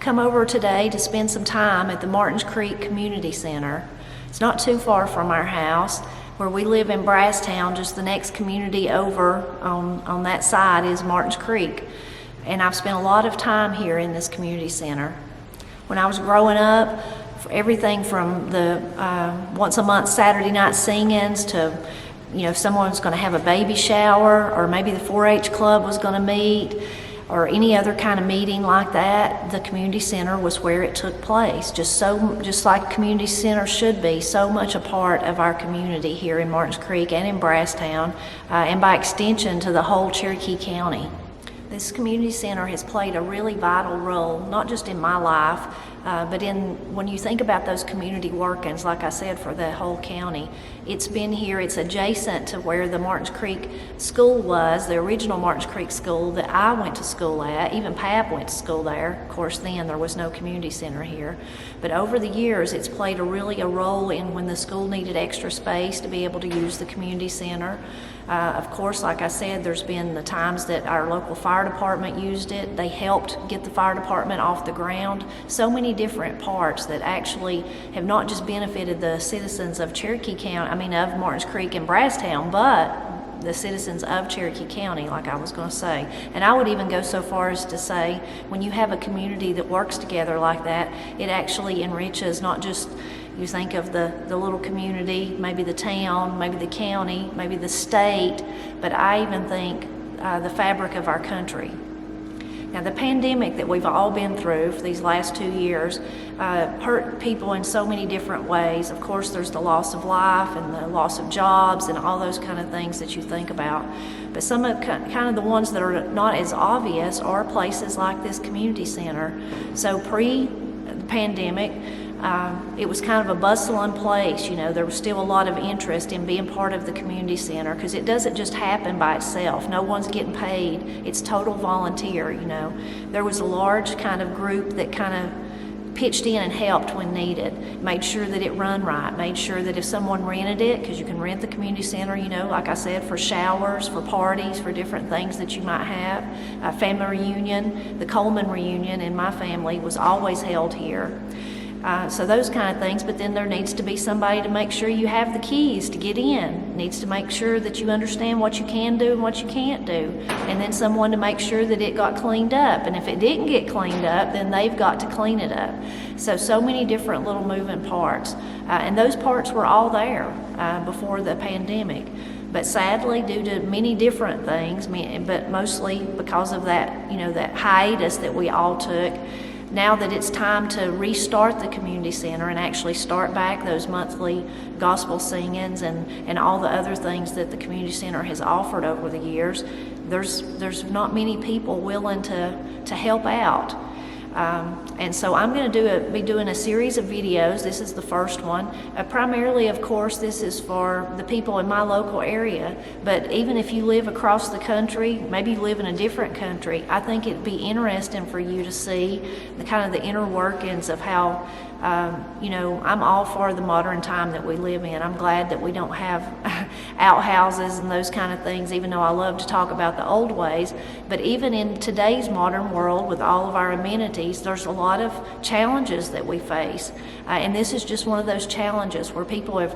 come over today to spend some time at the Martins Creek Community Center. It's not too far from our house. Where we live in Brasstown, just the next community over on that side is Martins Creek. And I've spent a lot of time here in this community center. When I was growing up, everything from the once a month Saturday night sing-ins to, if someone was going to have a baby shower, or maybe the 4-H club was going to meet, or any other kind of meeting like that, the community center was where it took place. Just like community center should be, so much a part of our community here in Martins Creek and in Brasstown, and by extension to the whole Cherokee County. This community center has played a really vital role, not just in my life, but when you think about those community workings, like I said, for the whole county. It's been here, it's adjacent to where the Martins Creek School was, the original Martins Creek School that I went to school at. Even Pap went to school there. Of course, then there was no community center here. But over the years, it's played a role in when the school needed extra space to be able to use the community center. Of course, like I said, there's been the times that our local fire department used it. They helped get the fire department off the ground. So many different parts that actually have not just benefited the citizens of Cherokee County, of Martins Creek and Brasstown, but the citizens of Cherokee County, like I was going to say. And I would even go so far as to say, when you have a community that works together like that, it actually enriches not just, you think of the little community, maybe the town, maybe the county, maybe the state, but I even think the fabric of our country. Now, the pandemic that we've all been through for these last 2 years hurt people in so many different ways. Of course, there's the loss of life and the loss of jobs and all those kind of things that you think about. But some of kind of the ones that are not as obvious are places like this community center. So pre-pandemic, it was kind of a bustling place. There was still a lot of interest in being part of the community center because it doesn't just happen by itself. No one's getting paid. It's total volunteer. There was a large kind of group that kind of pitched in and helped when needed, made sure that it run right, made sure that if someone rented it, because you can rent the community center, like I said, for showers, for parties, for different things that you might have. A family reunion, the Coleman reunion in my family was always held here. So those kind of things, but then there needs to be somebody to make sure you have the keys to get in. Needs to make sure that you understand what you can do and what you can't do. And then someone to make sure that it got cleaned up. And if it didn't get cleaned up, then they've got to clean it up. So many different little moving parts. And those parts were all there before the pandemic. But sadly, due to many different things, but mostly because of that, that hiatus that we all took, now that it's time to restart the community center and actually start back those monthly gospel singings and all the other things that the community center has offered over the years, there's not many people willing to help out. And so I'm going to be doing a series of videos. This is the first one. Primarily, of course, this is for the people in my local area. But even if you live across the country, maybe you live in a different country, I think it'd be interesting for you to see the inner workings of how, I'm all for the modern time that we live in. I'm glad that we don't have outhouses and those kind of things, even though I love to talk about the old ways. But even in today's modern world with all of our amenities, there's a lot of challenges that we face. And this is just one of those challenges where people have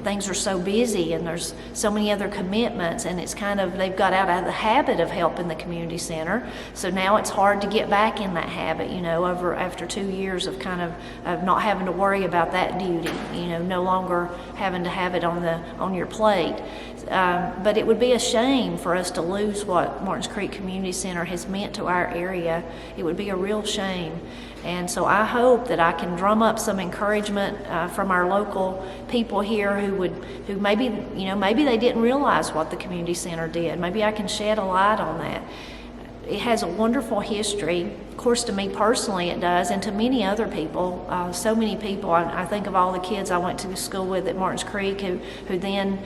things are so busy and there's so many other commitments, and they've got out of the habit of helping the community center. So now it's hard to get back in that habit, after 2 years of not having to worry about that duty, no longer having to have it on your plate. But it would be a shame for us to lose what Martins Creek Community Center has meant to our area. It would be a real shame. And so I hope that I can drum up some encouragement from our local people here who maybe they didn't realize what the community center did. Maybe I can shed a light on that. It has a wonderful history. Of course, to me personally it does, and to many other people. So many people, I think of all the kids I went to school with at Martins Creek who then,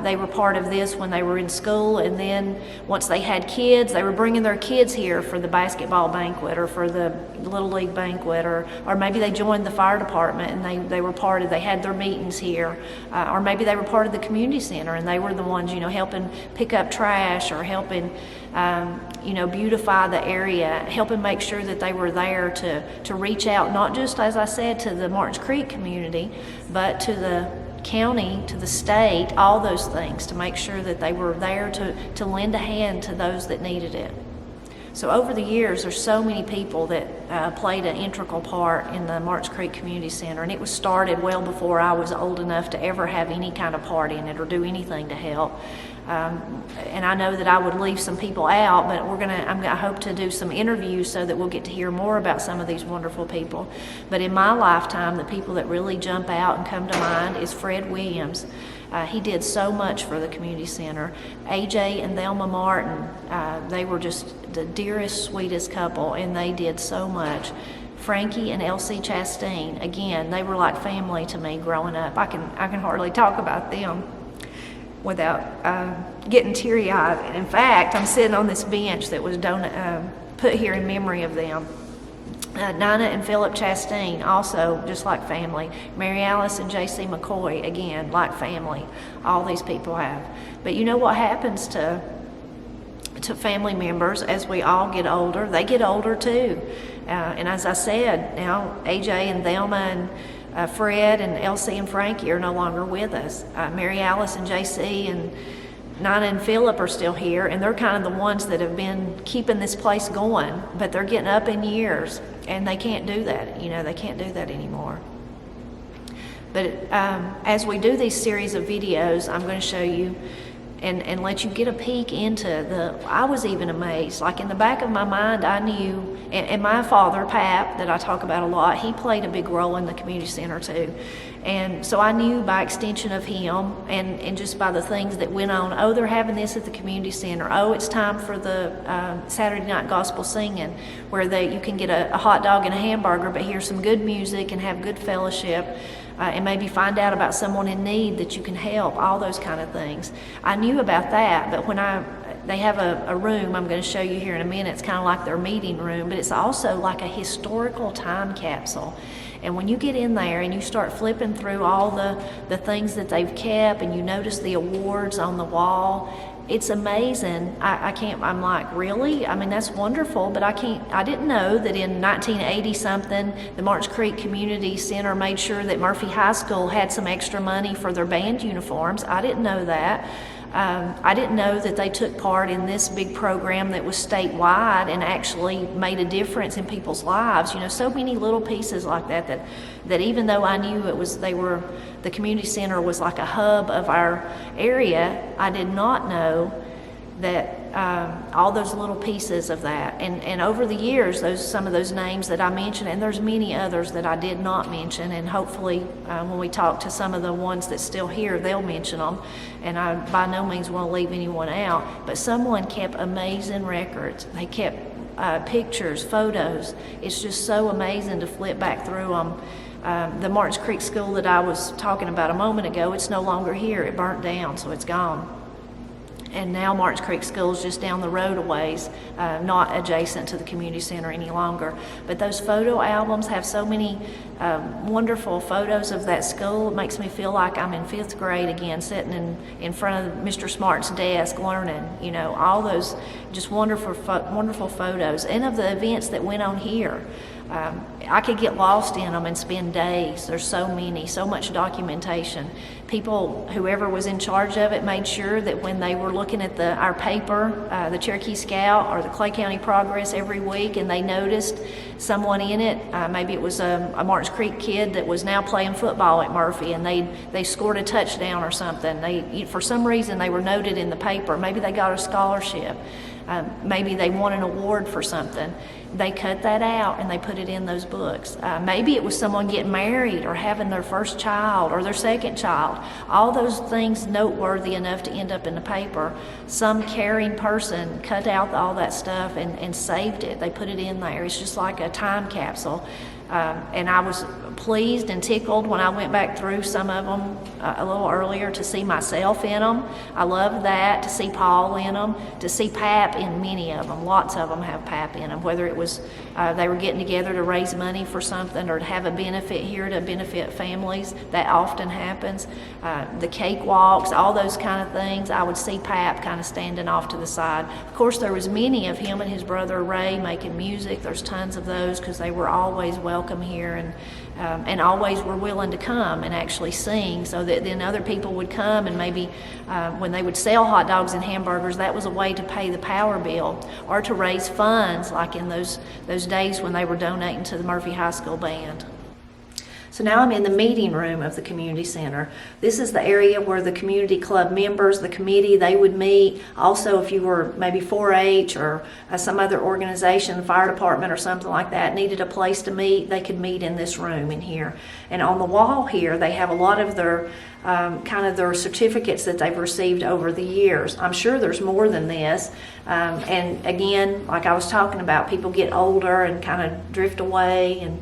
they were part of this when they were in school, and then once they had kids, they were bringing their kids here for the basketball banquet or for the Little League banquet, or maybe they joined the fire department and they had their meetings here, or maybe they were part of the community center and they were the ones, helping pick up trash or helping beautify the area, helping make sure that they were there to reach out, not just, as I said, to the Martins Creek community, but to the county, to the state, all those things, to make sure that they were there to lend a hand to those that needed it. So over the years, there's so many people that played an integral part in the Martins Creek Community Center, and it was started well before I was old enough to ever have any kind of part in it or do anything to help. And I know that I would leave some people out, but I hope to do some interviews so that we'll get to hear more about some of these wonderful people. But in my lifetime, the people that really jump out and come to mind is Fred Williams. He did so much for the community center. AJ and Thelma Martin, they were just the dearest, sweetest couple, and they did so much. Frankie and Elsie Chastain, again, they were like family to me growing up. I can hardly talk about them without getting teary-eyed. In fact, I'm sitting on this bench that was put here in memory of them. Nina and Philip Chastain, also just like family. Mary Alice and J.C. McCoy, again, like family. All these people have. But you know what happens to family members as we all get older? They get older too. And as I said, now AJ and Thelma and Fred and Elsie and Frankie are no longer with us. Mary Alice and J.C. and Nina and Philip are still here, and they're kind of the ones that have been keeping this place going, but they're getting up in years, and they can't do that. They can't do that anymore. But as we do these series of videos, I'm going to show you and let you get a peek into I was even amazed. Like in the back of my mind, I knew, and my father, Pap, that I talk about a lot, he played a big role in the community center too. And so I knew by extension of him and just by the things that went on, oh, they're having this at the community center. Oh, it's time for the Saturday night gospel singing, where you can get a hot dog and a hamburger, but hear some good music and have good fellowship. And maybe find out about someone in need that you can help, all those kind of things. I knew about that, but when they have a room I'm going to show you here in a minute. It's kind of like their meeting room, but it's also like a historical time capsule. And when you get in there and you start flipping through all the things that they've kept, and you notice the awards on the wall, it's amazing. I'm like, really? I mean, that's wonderful, but I didn't know that in 1980 something, the Martins Creek Community Center made sure that Murphy High School had some extra money for their band uniforms. I didn't know that. I didn't know that they took part in this big program that was statewide and actually made a difference in people's lives. So many little pieces like that even though I knew the community center was like a hub of our area, I did not know that all those little pieces of that. And over the years, some of those names that I mentioned, and there's many others that I did not mention, and hopefully when we talk to some of the ones that's still here, they'll mention them. And I by no means want to leave anyone out, but someone kept amazing records. They kept pictures, photos. It's just so amazing to flip back through them. The Martins Creek School that I was talking about a moment ago, it's no longer here. It burnt down, so it's gone. And now Martins Creek School is just down the road a ways, not adjacent to the community center any longer. But those photo albums have so many wonderful photos of that school. It makes me feel like I'm in 5th grade again, sitting in front of Mr. Smart's desk learning, all those just wonderful photos, and of the events that went on here. I could get lost in them and spend days. There's so many, so much documentation. People, whoever was in charge of it, made sure that when they were looking at our paper, the Cherokee Scout or the Clay County Progress every week, and they noticed someone in it, maybe it was a Martins Creek kid that was now playing football at Murphy, and they scored a touchdown or something. For some reason, they were noted in the paper. Maybe they got a scholarship. Maybe they won an award for something. They cut that out and they put it in those books. Maybe it was someone getting married or having their first child or their second child. All those things noteworthy enough to end up in the paper. Some caring person cut out all that stuff and saved it. They put it in there. It's just like a time capsule. And I was pleased and tickled when I went back through some of them a little earlier to see myself in them. I love that, to see Paul in them, to see Pap in many of them. Lots of them have Pap in them, whether it was they were getting together to raise money for something or to have a benefit here to benefit families. That often happens. The cakewalks, all those kind of things, I would see Pap kind of standing off to the side. Of course, there was many of him and his brother Ray making music. There's tons of those because they were always welcome here and always were willing to come and actually sing, so that then other people would come, and maybe when they would sell hot dogs and hamburgers, that was a way to pay the power bill or to raise funds, like in those days when they were donating to the Murphy High School band. So now I'm in the meeting room of the community center. This is the area where the community club members, the committee, they would meet. Also, if you were maybe 4-H or some other organization, the fire department or something like that, needed a place to meet, they could meet in this room in here. And on the wall here, they have a lot of their kind of their certificates that they've received over the years. I'm sure there's more than this. And again, like I was talking about, people get older and kind of drift away, and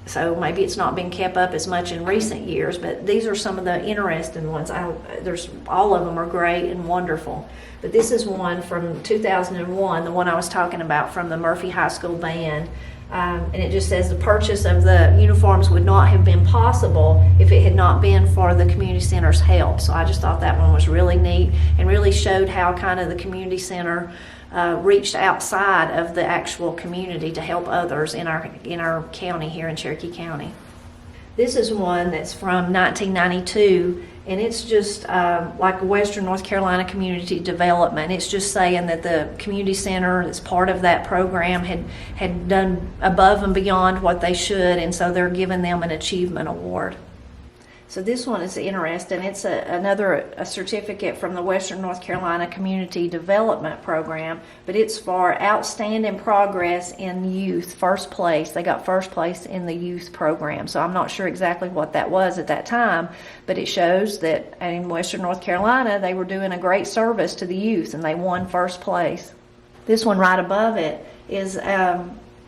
so maybe it's not been kept up as much in recent years, but these are some of the interesting ones. All of them are great and wonderful. But this is one from 2001, the one I was talking about from the Murphy High School band. And it just says the purchase of the uniforms would not have been possible if it had not been for the community center's help. So I just thought that one was really neat and really showed how kind of the community center reached outside of the actual community to help others in our county here in Cherokee County. This is one that's from 1992, and it's just like Western North Carolina Community Development. It's just saying that the community center, as part of that program, had done above and beyond what they should, and so they're giving them an achievement award. So this one is interesting. It's another certificate from the Western North Carolina Community Development Program, but it's for outstanding progress in youth, first place. They got first place in the youth program. So I'm not sure exactly what that was at that time, but it shows that in Western North Carolina, they were doing a great service to the youth, and they won first place. This one right above it is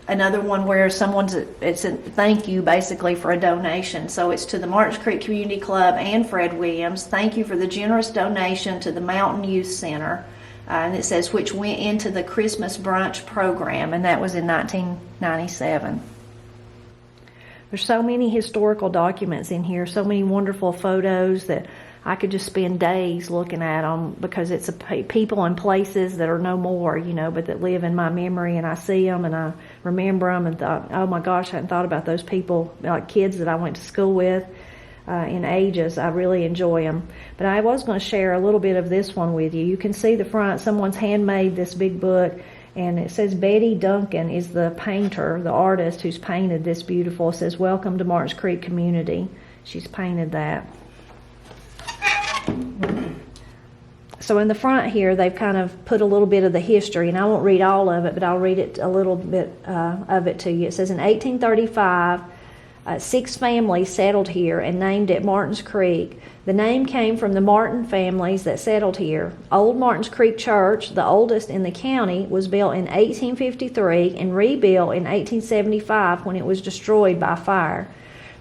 another one where it's a thank you basically for a donation. So it's to the Martins Creek Community Club and Fred Williams. Thank you for the generous donation to the Mountain Youth Center. And it says, which went into the Christmas brunch program, and that was in 1997. There's so many historical documents in here, so many wonderful photos that I could just spend days looking at them, because it's people and places that are no more, but that live in my memory, and I see them and I remember them and thought, oh my gosh, I hadn't thought about those people, like kids that I went to school with in ages. I really enjoy them. But I was going to share a little bit of this one with you. You can see the front, someone's handmade this big book, and it says Betty Duncan is the painter, the artist who's painted this beautiful. It says, welcome to Martins Creek Community. She's painted that. So in the front here, they've kind of put a little bit of the history, and I won't read all of it, but I'll read it a little bit of it to you. It says, in 1835, 6 families settled here and named it Martins Creek. The name came from the Martin families that settled here. Old Martins Creek Church, the oldest in the county, was built in 1853 and rebuilt in 1875 when it was destroyed by fire.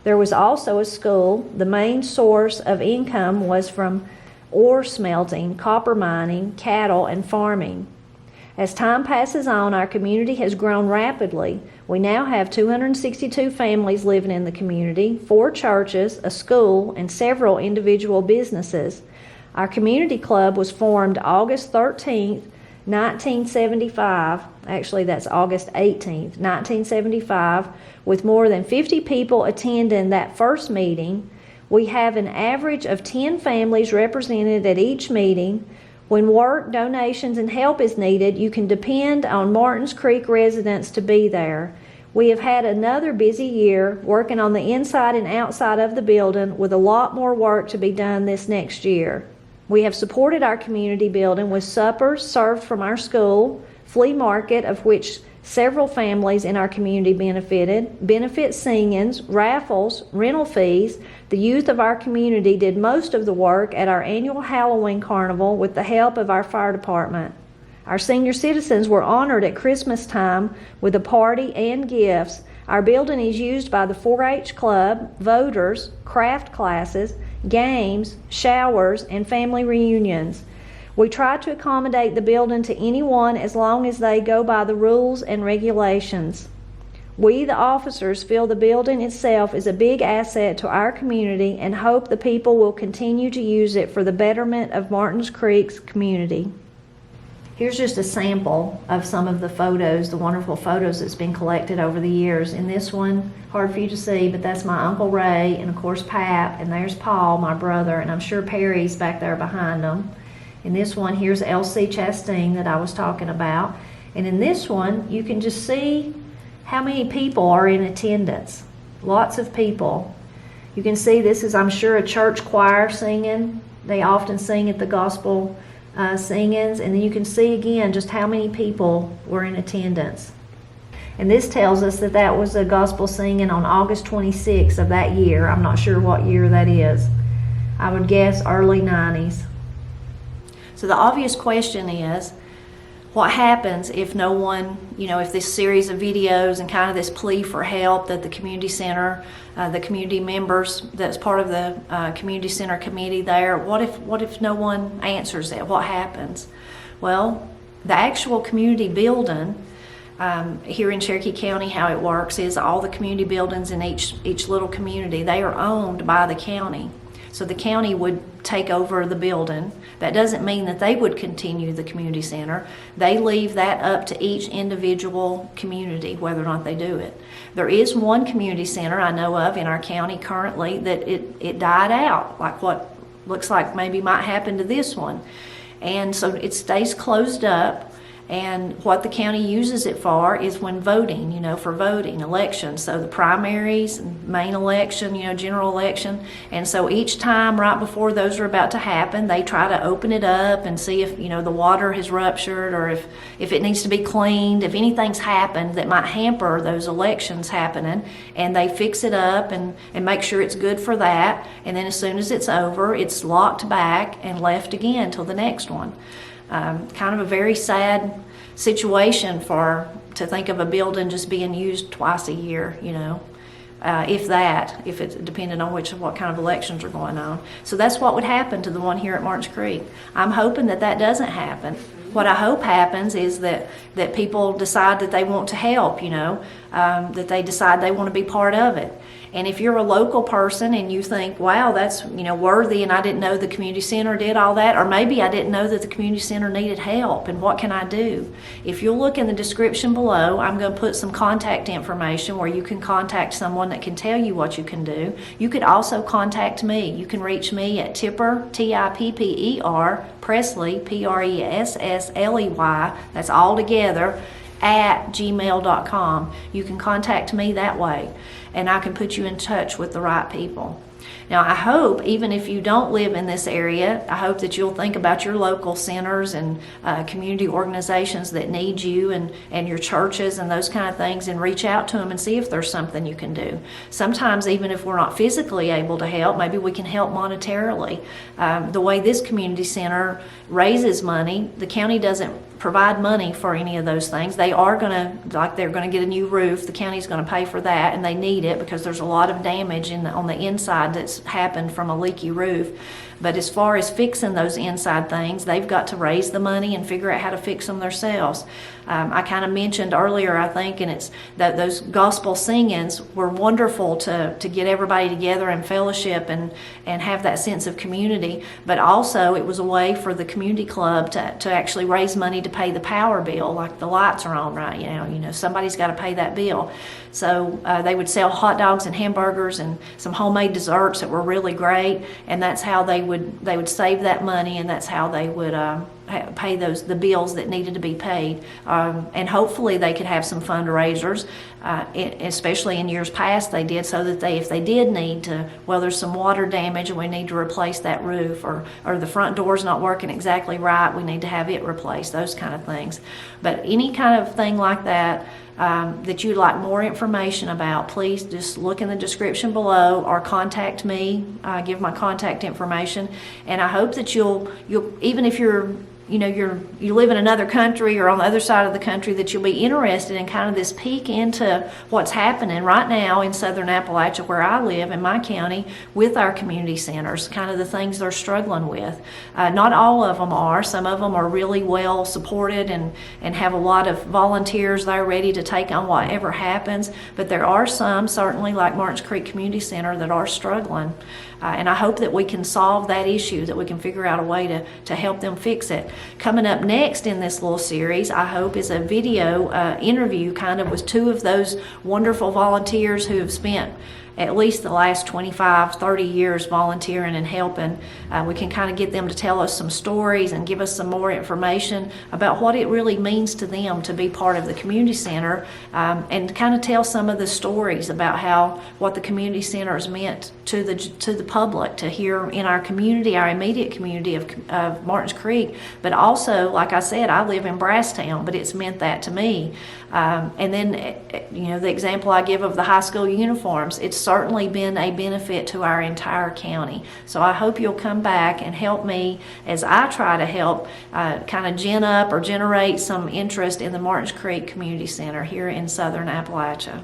There was also a school. The main source of income was from ore smelting, copper mining, cattle, and farming. As time passes on, our community has grown rapidly. We now have 262 families living in the community, 4 churches, a school, and several individual businesses. Our community club was formed August 13th, 1975. Actually, that's August 18th, 1975, with more than 50 people attending that first meeting. We have an average of 10 families represented at each meeting. When work, donations, and help is needed, you can depend on Martins Creek residents to be there. We have had another busy year working on the inside and outside of the building, with a lot more work to be done this next year. We have supported our community building with suppers served from our school, flea market, of which several families in our community benefited, benefit singings, raffles, rental fees. The youth of our community did most of the work at our annual Halloween carnival with the help of our fire department. Our senior citizens were honored at Christmas time with a party and gifts. Our building is used by the 4-H club, voters, craft classes, games, showers, and family reunions. We try to accommodate the building to anyone as long as they go by the rules and regulations. We, the officers, feel the building itself is a big asset to our community and hope the people will continue to use it for the betterment of Martins Creek's community. Here's just a sample of some of the photos, the wonderful photos that's been collected over the years. In this one, hard for you to see, but that's my Uncle Ray and of course Pap, and there's Paul, my brother, and I'm sure Perry's back there behind them. In this one, here's Elsie Chastain that I was talking about. And in this one, you can just see how many people are in attendance. Lots of people. You can see this is, I'm sure, a church choir singing. They often sing at the gospel singings. And then you can see again just how many people were in attendance. And this tells us that that was a gospel singing on August 26th of that year. I'm not sure what year that is. I would guess early 90s. So the obvious question is, what happens if no one, if this series of videos and kind of this plea for help that the community center, the community members that's part of the community center committee there, what if no one answers that? What happens? Well, the actual community building here in Cherokee County, how it works is all the community buildings in each little community, they are owned by the county. So the county would take over the building. That doesn't mean that they would continue the community center. They leave that up to each individual community, whether or not they do it. There is one community center I know of in our county currently that it died out, like what looks like maybe might happen to this one. And so it stays closed up. And what the county uses it for is when voting, for voting, elections. So the primaries, main election, general election. And so each time right before those are about to happen, they try to open it up and see if, the water has ruptured or if it needs to be cleaned, if anything's happened that might hamper those elections happening. And they fix it up and make sure it's good for that. And then as soon as it's over, it's locked back and left again till the next one. Kind of a very sad situation to think of a building just being used twice a year, if it's depending on what kind of elections are going on. So that's what would happen to the one here at Martins Creek. I'm hoping that doesn't happen. What I hope happens is that people decide that they want to help, that they decide they want to be part of it. And if you're a local person and you think, wow, that's worthy, and I didn't know the community center did all that, or maybe I didn't know that the community center needed help, and what can I do? If you'll look in the description below, I'm going to put some contact information where you can contact someone that can tell you what you can do. You could also contact me. You can reach me at Tipper, T-I-P-P-E-R, Pressley, P-R-E-S-S-L-E-Y, that's all together, at gmail.com. You can contact me that way, and I can put you in touch with the right people. Now, I hope, even if you don't live in this area, I hope that you'll think about your local centers and community organizations that need you and your churches and those kind of things, and reach out to them and see if there's something you can do. Sometimes, even if we're not physically able to help, maybe we can help monetarily. The way this community center raises money, the county doesn't provide money for any of those things. They are they're going to get a new roof. The county's going to pay for that, and they need it because there's a lot of damage on the inside that's happened from a leaky roof. But as far as fixing those inside things, they've got to raise the money and figure out how to fix them themselves. I kind of mentioned earlier, I think, and it's that those gospel singings were wonderful to get everybody together and fellowship and have that sense of community. But also it was a way for the community club to actually raise money to pay the power bill, like the lights are on right now. Somebody's got to pay that bill. So they would sell hot dogs and hamburgers and some homemade desserts that were really great, and that's how they would save that money, and that's how they would pay the bills that needed to be paid. And hopefully they could have some fundraisers, especially in years past they did, so that if they did need to, there's some water damage and we need to replace that roof, or the front door's not working exactly right, we need to have it replaced, those kind of things. But any kind of thing like that, that you'd like more information about, please just look in the description below or contact me, give my contact information. And I hope that you'll even if you're you live in another country or on the other side of the country, that you'll be interested in kind of this peek into what's happening right now in southern Appalachia, where I live in my county, with our community centers, kind of the things they're struggling with. Not all of them are. Some of them are really well supported and have a lot of volunteers there ready to take on whatever happens, but there are some, certainly like Martins Creek Community Center, that are struggling. And I hope that we can solve that issue, that we can figure out a way to help them fix it. Coming up next in this little series, I hope, is a video interview kind of with two of those wonderful volunteers who have spent at least the last 25, 30 years volunteering and helping. We can kind of get them to tell us some stories and give us some more information about what it really means to them to be part of the community center, and kind of tell some of the stories about what the community center has meant to the public, to hear in our community, our immediate community of Martins Creek. But also, like I said, I live in Brasstown, but it's meant that to me. And then, the example I give of the high school uniforms, it's certainly been a benefit to our entire county. So I hope you'll come back and help me as I try to help kind of gin up or generate some interest in the Martins Creek Community Center here in southern Appalachia.